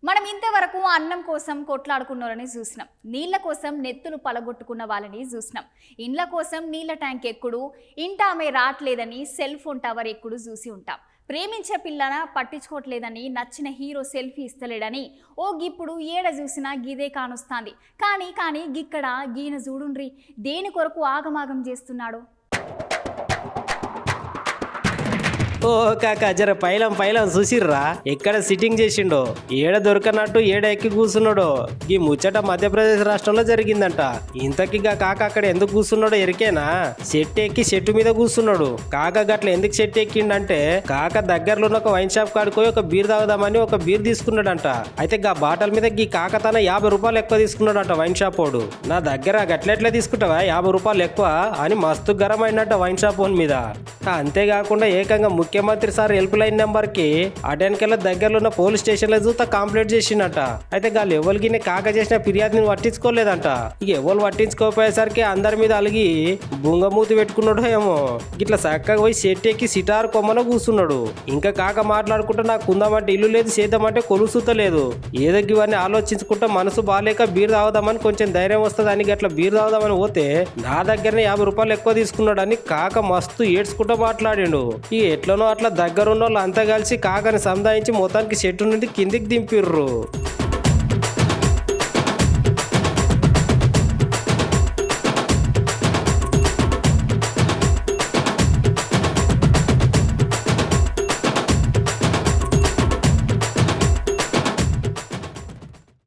మనం ఇంతవరకు అన్నం కోసం కొట్లాడుకున్నోళ్ళని చూసినాం, నీళ్ల కోసం నెత్తులు పలగొట్టుకున్న వాళ్ళని చూసినాం, ఇండ్ల కోసం నీళ్ల ట్యాంక్ ఎక్కుడు, ఇంట ఆమె రావట్లేదని సెల్ ఫోన్ టవర్ ఎక్కుడు చూసి ఉంటాం. ప్రేమించే పిల్లన పట్టించుకోవట్లేదని, నచ్చిన హీరో సెల్ఫీ ఇస్తలేడని ఓ గిప్పుడు ఏడ చూసినా గిదే కానొస్తాంది. కానీ గిక్కడ గీన చూడుండ్రి దేని కొరకు ఆగమాగం చేస్తున్నాడు. ఓ కాక జర పైలం చూసిర్రా ఎక్కడ సిట్టింగ్ చేసిండో, ఏడ దొరకనట్టు ఏడ ఎక్కి కూర్చున్నాడో. ఈ ముచ్చట మధ్యప్రదేశ్ రాష్ట్రంలో జరిగిందంట. ఇంతకిగా కాక అక్కడ ఎందుకు కూర్చున్నాడో ఎరికేనా? చెట్టు ఎక్కి చెట్టు మీద కూర్చున్నాడు. కాక గట్ల ఎందుకు చెట్టు ఎక్కిండంటే కాక దగ్గరలో ఉన్న ఒక వైన్ షాప్ కాడుకోయి ఒక బీర్ తాగుదామని ఒక బీర్ తీసుకున్నాడంట. అయితే గా బాటల్ మీద ఈ కాక తన 50 రూపాయలు ఎక్కువ తీసుకున్నాడంట వైన్ షాప్ వాడు. నా దగ్గర గట్లెట్లా తీసుకుంటావా 50 రూపాయలు ఎక్కువ అని మస్తు గరం అయినట్ట వైన్ షాప్ ఓన్ మీద. అంతేకాకుండా ఏకంగా ముఖ్యమంత్రి సార్ హెల్ప్ లైన్ నెంబర్ కి అటెన్కెళ్ళ దగ్గరలో ఉన్న పోలీస్ స్టేషన్ లో చూస్తా కంప్లైంట్ చేసిండట. అయితే గాళ్ళు ఎవరికి కాక చేసిన ఫిర్యాదుని పట్టించుకోలేదంట. ఇక ఎవరు పట్టించుకోపోయేసరికి అందరి మీద అలిగి బుంగమూతి పెట్టుకున్నాడు ఏమో. ఇట్లా చక్కగా పోయి చెట్టు ఎక్కి సిటారు కొమ్మన కూర్చున్నాడు. ఇంకా కాక మాట్లాడుకుంటూ నాకు కుందామంటే ఇల్లు లేదు, చేద్దామంటే కొలుసుతలేదు. ఏదో ఇవన్నీ ఆలోచించుకుంటా మనసు బాగాలేక బీర్ తాగుదామని కొంచెం ధైర్యం వస్తుంది అని గట్లా బీర్ తాగుదామని పోతే నా దగ్గరనే 50 రూపాయలు ఎక్కువ తీసుకున్నాడు అని కాక మస్తు ఏడ్చుకుంటూ మాట్లాడిండు. ఇక ఎట్లనో అట్లా దగ్గరున్న వాళ్ళు అంతా కలిసి కాకని సంధాయించి మొత్తానికి చెట్టు నుండి కిందికి దింపిర్రు.